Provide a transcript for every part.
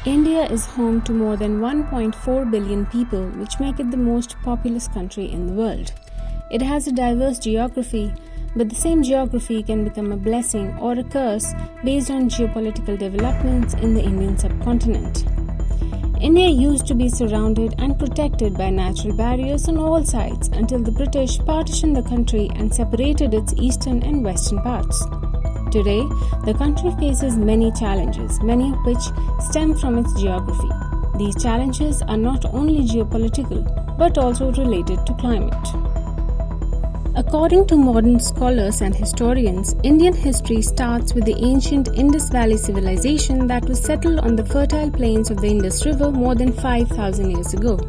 India is home to more than 1.4 billion people, which make it the most populous country in the world. It has a diverse geography, but the same geography can become a blessing or a curse based on geopolitical developments in the Indian subcontinent. India used to be surrounded and protected by natural barriers on all sides until the British partitioned the country and separated its eastern and western parts. Today, the country faces many challenges, many of which stem from its geography. These challenges are not only geopolitical, but also related to climate. According to modern scholars and historians, Indian history starts with the ancient Indus Valley civilization that was settled on the fertile plains of the Indus River more than 5,000 years ago.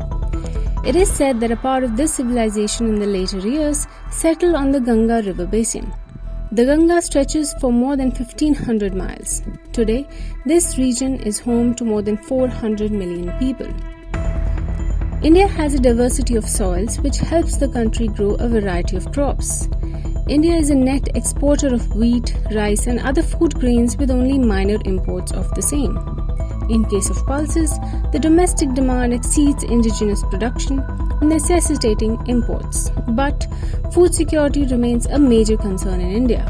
It is said that a part of this civilization in the later years settled on the Ganga River basin. The Ganga stretches for more than 1,500 miles. Today, this region is home to more than 400 million people. India has a diversity of soils which helps the country grow a variety of crops. India is a net exporter of wheat, rice and other food grains with only minor imports of the same. In case of pulses, the domestic demand exceeds indigenous production, necessitating imports. But food security remains a major concern in India.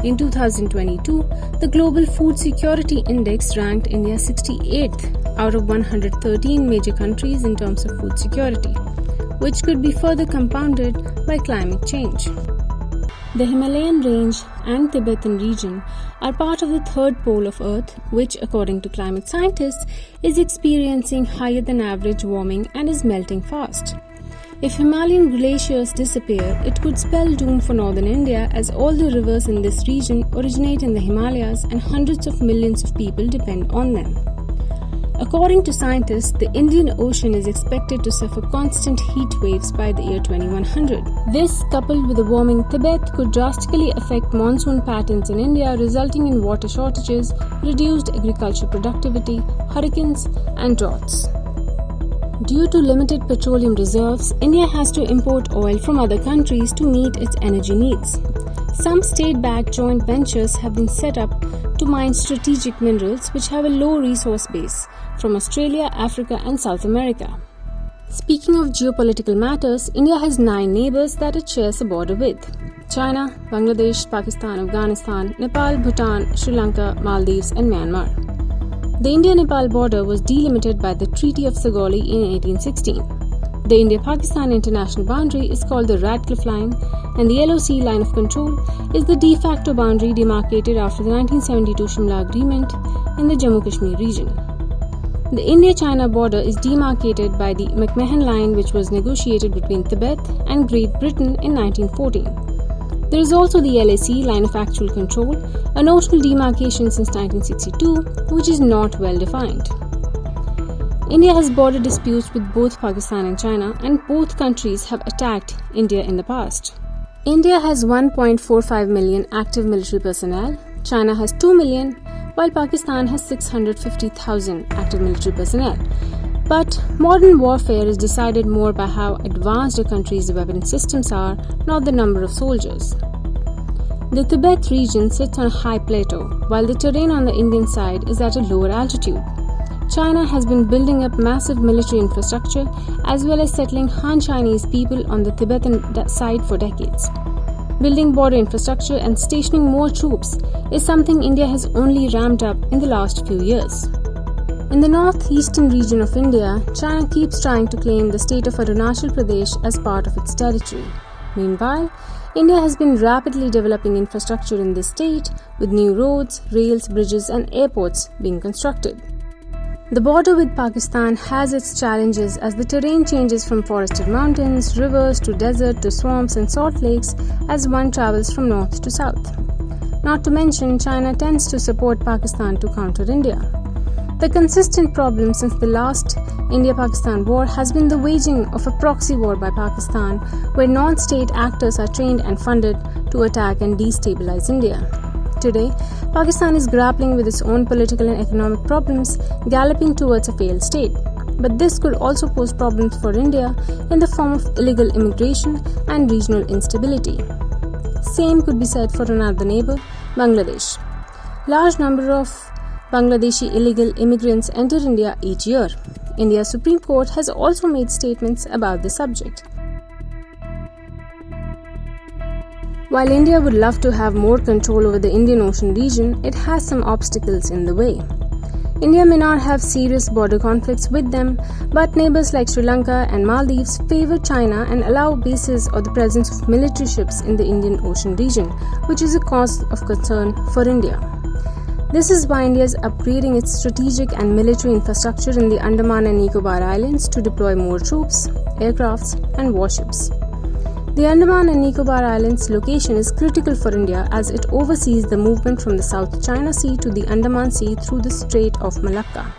In 2022, the Global Food Security Index ranked India 68th out of 113 major countries in terms of food security, which could be further compounded by climate change. The Himalayan range and Tibetan region are part of the third pole of Earth, which, according to climate scientists, is experiencing higher than average warming and is melting fast. If Himalayan glaciers disappear, it could spell doom for northern India, as all the rivers in this region originate in the Himalayas and hundreds of millions of people depend on them. According to scientists, the Indian Ocean is expected to suffer constant heat waves by the year 2100. This, coupled with a warming Tibet, could drastically affect monsoon patterns in India, resulting in water shortages, reduced agricultural productivity, hurricanes, and droughts. Due to limited petroleum reserves, India has to import oil from other countries to meet its energy needs. Some state-backed joint ventures have been set up to mine strategic minerals which have a low resource base from Australia, Africa, and South America. Speaking of geopolitical matters, India has 9 neighbors that it shares a border with: China, Bangladesh, Pakistan, Afghanistan, Nepal, Bhutan, Sri Lanka, Maldives, and Myanmar. The India-Nepal border was delimited by the Treaty of Sagali in 1816. The India-Pakistan international boundary is called the Radcliffe Line, and the LOC line of control is the de facto boundary demarcated after the 1972 Shimla Agreement in the Jammu-Kashmir region. The India-China border is demarcated by the McMahon Line, which was negotiated between Tibet and Great Britain in 1914. There is also the LAC line of actual control, a notable demarcation since 1962, which is not well defined. India has border disputes with both Pakistan and China, and both countries have attacked India in the past. India has 1.45 million active military personnel, China has 2 million, while Pakistan has 650,000 active military personnel. But modern warfare is decided more by how advanced a country's weapon systems are, not the number of soldiers. The Tibet region sits on a high plateau, while the terrain on the Indian side is at a lower altitude. China has been building up massive military infrastructure as well as settling Han Chinese people on the Tibetan side for decades. Building border infrastructure and stationing more troops is something India has only ramped up in the last few years. In the northeastern region of India, China keeps trying to claim the state of Arunachal Pradesh as part of its territory. Meanwhile, India has been rapidly developing infrastructure in this state, with new roads, rails, bridges, and airports being constructed. The border with Pakistan has its challenges as the terrain changes from forested mountains, rivers to desert to swamps and salt lakes as one travels from north to south. Not to mention, China tends to support Pakistan to counter India. The consistent problem since the last India-Pakistan war has been the waging of a proxy war by Pakistan, where non-state actors are trained and funded to attack and destabilize India. Today, Pakistan is grappling with its own political and economic problems, galloping towards a failed state. But this could also pose problems for India in the form of illegal immigration and regional instability. Same could be said for another neighbor, Bangladesh. Large number of Bangladeshi illegal immigrants enter India each year. India's Supreme Court has also made statements about the subject. While India would love to have more control over the Indian Ocean region, it has some obstacles in the way. India may not have serious border conflicts with them, but neighbors like Sri Lanka and Maldives favor China and allow bases or the presence of military ships in the Indian Ocean region, which is a cause of concern for India. This is why India is upgrading its strategic and military infrastructure in the Andaman and Nicobar Islands to deploy more troops, aircrafts, and warships. The Andaman and Nicobar Islands location is critical for India as it oversees the movement from the South China Sea to the Andaman Sea through the Strait of Malacca.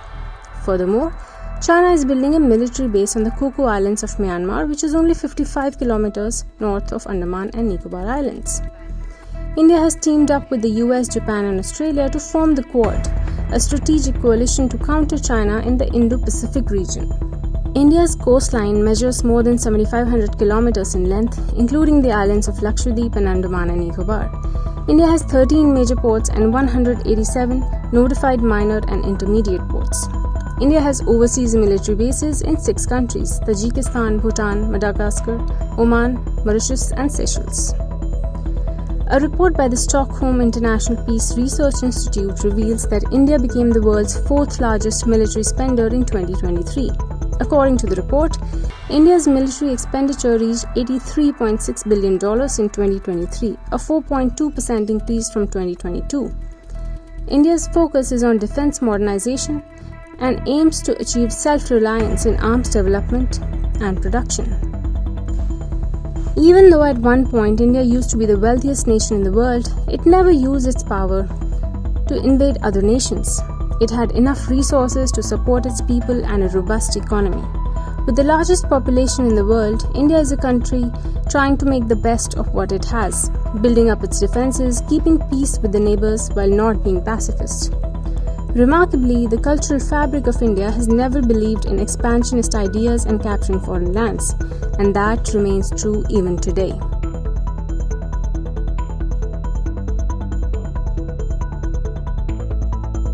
Furthermore, China is building a military base on the Coco Islands of Myanmar, which is only 55 kilometers north of Andaman and Nicobar Islands. India has teamed up with the US, Japan, and Australia to form the Quad, a strategic coalition to counter China in the Indo-Pacific region. India's coastline measures more than 7,500 kilometers in length, including the islands of Lakshadweep and Andaman and Nicobar. India has 13 major ports and 187 notified minor and intermediate ports. India has overseas military bases in 6 countries: Tajikistan, Bhutan, Madagascar, Oman, Mauritius, and Seychelles. A report by the Stockholm International Peace Research Institute reveals that India became the world's 4th largest military spender in 2023. According to the report, India's military expenditure reached $83.6 billion in 2023, a 4.2% increase from 2022. India's focus is on defense modernization and aims to achieve self-reliance in arms development and production. Even though at one point India used to be the wealthiest nation in the world, it never used its power to invade other nations. It had enough resources to support its people and a robust economy. With the largest population in the world, India is a country trying to make the best of what it has, building up its defenses, keeping peace with the neighbors while not being pacifist. Remarkably, the cultural fabric of India has never believed in expansionist ideas and capturing foreign lands, and that remains true even today.